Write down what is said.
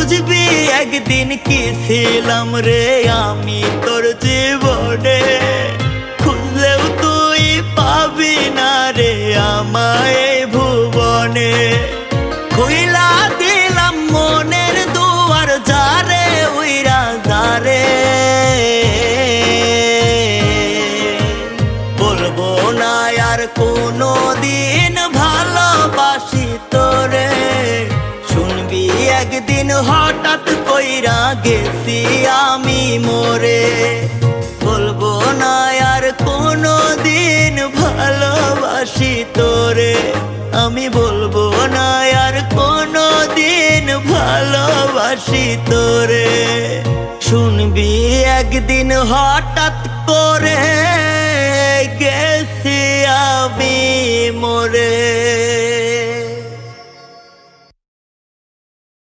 বুঝবি একদিন কি ছিলাম রে আমি তোর জীবনে, খুঁজলেও তুই পাবি না রে আমায় ভুবনে। খুইলা দিলাম মনের দুয়ার যারে উইরা যারে, বলবো না আর কোনো দিন ভালোবাসি তোরে। শুনবি একদিন হঠাৎ কইরা গেছি আমি মরে, বলবো না আর কোনো দিন ভালোবাসি তোরে। আমি বলবো না আর কোনো দিন ভালোবাসি তোরে। শুনবি একদিন হঠাৎ করে গেছি আমি মরে।